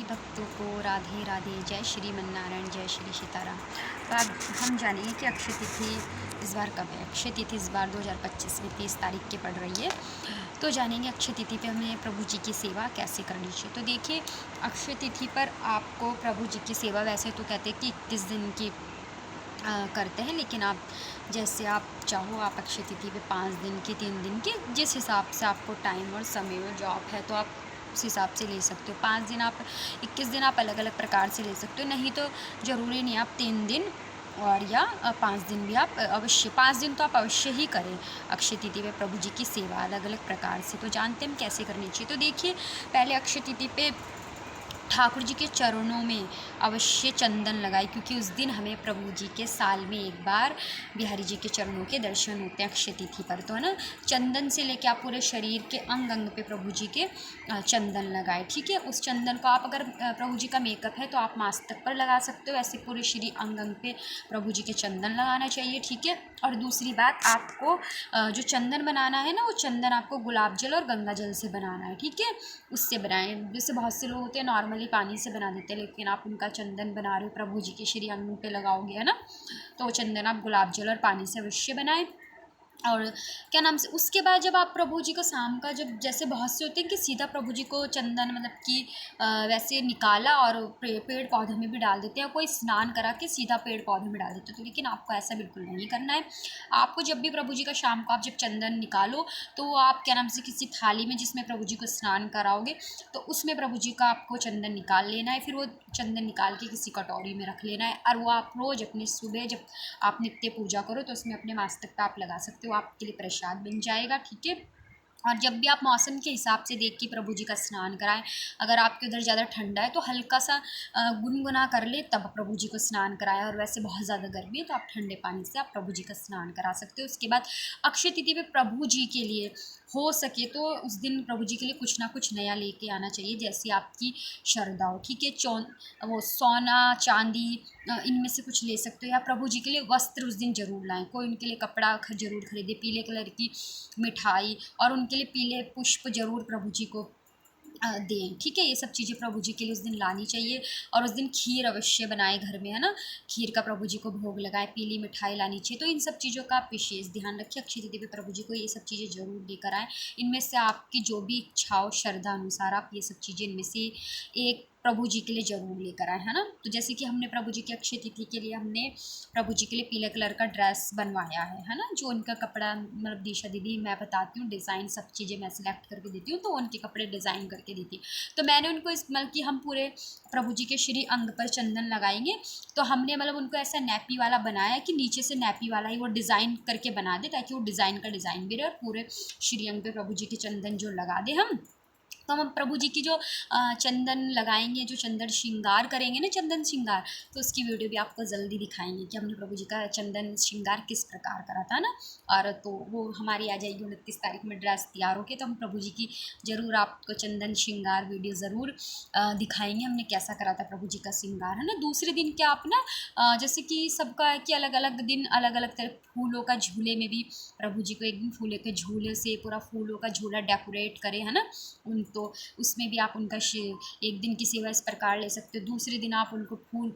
भक्तों को राधे राधे। जय श्री मन्नारायण, जय श्री सीताराम। तो अब हम जानेंगे कि अक्षय तिथि इस बार कब है। अक्षय तिथि इस बार 2025 में 30 तारीख की पड़ रही है। तो जानेंगे अक्षय तिथि पे हमें प्रभु जी की सेवा कैसे करनी चाहिए। तो देखिए, अक्षय तिथि पर आपको प्रभु जी की सेवा वैसे तो कहते हैं कि 21 दिन की करते हैं, लेकिन आप जैसे आप चाहो आप अक्षय तिथि पे 5 दिन की, 3 दिन की, जिस हिसाब से आपको टाइम और समय और जॉब है तो आप उस हिसाब से ले सकते हो। 5 दिन आप, 21 दिन आप अलग अलग प्रकार से ले सकते हो। नहीं तो ज़रूरी नहीं आप 3 दिन और या 5 दिन भी आप अवश्य, 5 दिन तो आप अवश्य ही करें अक्षय तिथि पे प्रभु जी की सेवा अलग अलग प्रकार से। तो जानते हैं हम कैसे करनी चाहिए। तो देखिए, पहले अक्षय तिथि पे ठाकुर जी के चरणों में अवश्य चंदन लगाए, क्योंकि उस दिन हमें प्रभु जी के साल में एक बार बिहारी जी के चरणों के दर्शन होते हैं अक्षय तिथि पर। तो है ना, चंदन से लेके आप पूरे शरीर के अंग अंग पे प्रभु जी के चंदन लगाए। ठीक है, उस चंदन को आप अगर प्रभु जी का मेकअप है तो आप मास्तक पर लगा सकते हो, ऐसे पूरे शरीर अंग अंग पे प्रभु जी के चंदन लगाना चाहिए। ठीक है, और दूसरी बात, आपको जो चंदन बनाना है ना, वो चंदन आपको गुलाब जल और गंगा जल से बनाना है। ठीक है, उससे बनाएं। जैसे बहुत से लोग होते हैं नॉर्मली पानी से बना देते हैं, लेकिन आप उनका चंदन बना रहे हो प्रभु जी के श्री अंग पे लगाओगे, है ना, तो वो चंदन आप गुलाब जल और पानी से अवश्य बनाएं। और क्या नाम से, उसके बाद जब आप प्रभु जी को शाम का, जब जैसे बहुत से होते हैं कि सीधा प्रभु जी को चंदन मतलब कि वैसे निकाला और पेड़ पौधे में भी डाल देते हैं, कोई स्नान करा के सीधा पेड़ पौधे में डाल देते हैं। तो लेकिन आपको ऐसा बिल्कुल नहीं करना है। आपको जब भी प्रभु जी का शाम को आप जब चंदन निकालो, तो आप क्या नाम से किसी थाली में जिसमें प्रभु जी को स्नान कराओगे, तो उसमें प्रभु जी का आपको चंदन निकाल लेना है। फिर वो चंदन निकाल के किसी कटोरी में रख लेना है, और वो आप रोज़ अपनी सुबह जब आप नित्य पूजा करो तो उसमें अपने मास्तक पे आप लगा सकते हो, आपके लिए प्रसाद बन जाएगा। ठीक है, और जब भी आप मौसम के हिसाब से देख के प्रभु जी का स्नान कराएं। अगर आपके उधर ज़्यादा ठंडा है तो हल्का सा गुनगुना कर ले, तब प्रभु जी को स्नान कराएं। और वैसे बहुत ज़्यादा गर्मी है तो आप ठंडे पानी से आप प्रभु जी का स्नान करा सकते हो। उसके बाद अक्षय तिथि पे प्रभु जी के लिए हो सके तो उस दिन प्रभु जी के लिए कुछ ना कुछ नया लेके आना चाहिए, जैसे आपकी श्रद्धा हो। ठीक है, वो सोना चांदी इनमें से कुछ ले सकते हो, या प्रभु जी के लिए वस्त्र उस दिन जरूर लाएं। कोई उनके लिए कपड़ा जरूर खरीदे, पीले कलर की मिठाई, और उनके लिए पीले पुष्प जरूर प्रभु जी को दें। ठीक है, ये सब चीज़ें प्रभु जी के लिए उस दिन लानी चाहिए। और उस दिन खीर अवश्य बनाए घर में, है ना, खीर का प्रभु जी को भोग लगाए, पीली मिठाई लानी चाहिए। तो इन सब चीज़ों का आप विशेष ध्यान रखिए। अक्षय तिथि पे प्रभु जी को ये सब चीज़ें जरूर लेकर आएँ। इनमें से आपकी जो भी इच्छा हो, श्रद्धा अनुसार आप ये सब चीज़ें इनमें से एक प्रभु जी के लिए जरूर लेकर आए, है ना। तो जैसे कि हमने प्रभु जी की अक्षय तिथि के लिए हमने प्रभु जी के लिए पीले कलर का ड्रेस बनवाया है ना, जो उनका कपड़ा मतलब दिशा दीदी मैं बताती हूँ, डिज़ाइन सब चीज़ें मैं सिलेक्ट करके देती हूँ, तो उनके कपड़े डिज़ाइन करके देती हूँ। तो मैंने उनको इस मतलब कि हम पूरे प्रभु जी के श्री अंग पर चंदन लगाएंगे, तो हमने मतलब उनको ऐसा नैपी वाला बनाया कि नीचे से नैपी वाला ही वो डिज़ाइन करके बना दे, ताकि वो डिज़ाइन का डिज़ाइन भी रहे, और पूरे श्री अंग पे प्रभु जी के चंदन जो लगा दे हम। तो हम प्रभु जी की जो चंदन लगाएंगे, जो चंदन श्रृंगार करेंगे ना, चंदन श्रृंगार, तो उसकी वीडियो भी आपको जल्दी दिखाएंगे कि हमने प्रभु जी का चंदन श्रृंगार किस प्रकार करा था ना। और तो वो हमारी आ जाएगी 29 तारीख में ड्रेस तैयार होके, तो हम प्रभु जी की ज़रूर आपको चंदन श्रृंगार वीडियो ज़रूर दिखाएंगे हमने कैसा करा था प्रभु जी का श्रृंगार, है ना। दूसरे दिन क्या आप ना जैसे कि सबका है कि अलग अलग दिन अलग अलग तरह फूलों का झूले में भी प्रभु जी को एक दिन फूलों के झूले से पूरा फूलों का झूला डेकोरेट करें, है ना। उन तो उसमें भी आप उनका एक दिन की सेवा इस प्रकार ले सकते हो। दूसरे दिन आप उनको फूल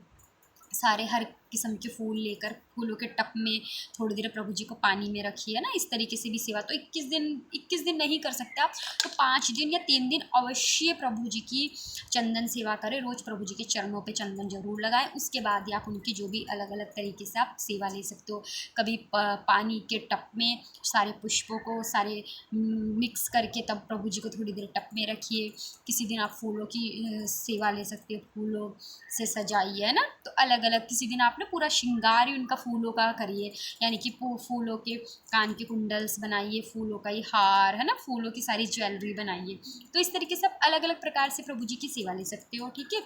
सारे हर किस्म के फूल लेकर फूलों के टब में थोड़ी देर प्रभु जी को पानी में रखिए, है ना। इस तरीके से भी सेवा, तो 21 दिन नहीं कर सकते आप, तो 5 दिन या 3 दिन अवश्य प्रभु जी की चंदन सेवा करें। रोज़ प्रभु जी के चरणों पे चंदन जरूर लगाएं। उसके बाद ही आप उनकी जो भी अलग अलग तरीके से आप सेवा ले सकते हो। कभी पानी के टब में सारे पुष्पों को सारे मिक्स करके तब प्रभु जी को थोड़ी देर टब में रखिए। किसी दिन आप फूलों की सेवा ले सकते हो, फूलों से सजाइए, है ना। तो अलग अलग किसी दिन आप ना पूरा श्रृंगार ही उनका फूलों का करिए, यानी कि फूलों के कान के कुंडल्स बनाइए, फूलों का ही हार, है ना, फूलों की सारी ज्वेलरी बनाइए। तो इस तरीके से आप अलग अलग प्रकार से प्रभु जी की सेवा ले सकते हो। ठीक है,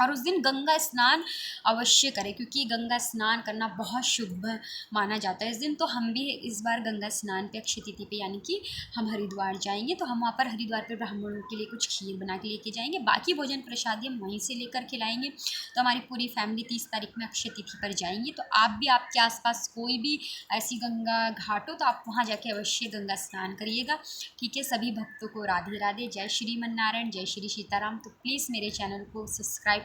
और उस दिन गंगा स्नान अवश्य करें, क्योंकि गंगा स्नान करना बहुत शुभ माना जाता है इस दिन। तो हम भी इस बार गंगा स्नान पे अक्षय तिथि पे यानी कि हम हरिद्वार जाएंगे, तो हम वहाँ पर हरिद्वार पे ब्राह्मणों के लिए कुछ खीर बना के लेके जाएंगे, बाकी भोजन प्रसादी हम वहीं से लेकर खिलाएंगे। तो हमारी पूरी फैमिली 30 तारीख में अक्षय तिथि पर जाएंगे। तो आप भी, आपके आसपास कोई भी ऐसी गंगा घाट हो तो आप वहाँ जाके अवश्य गंगा स्नान करिएगा। ठीक है, सभी भक्तों को राधे राधे, जय श्री मन नारायण, जय श्री सीताराम। तो प्लीज़ मेरे चैनल को सब्सक्राइब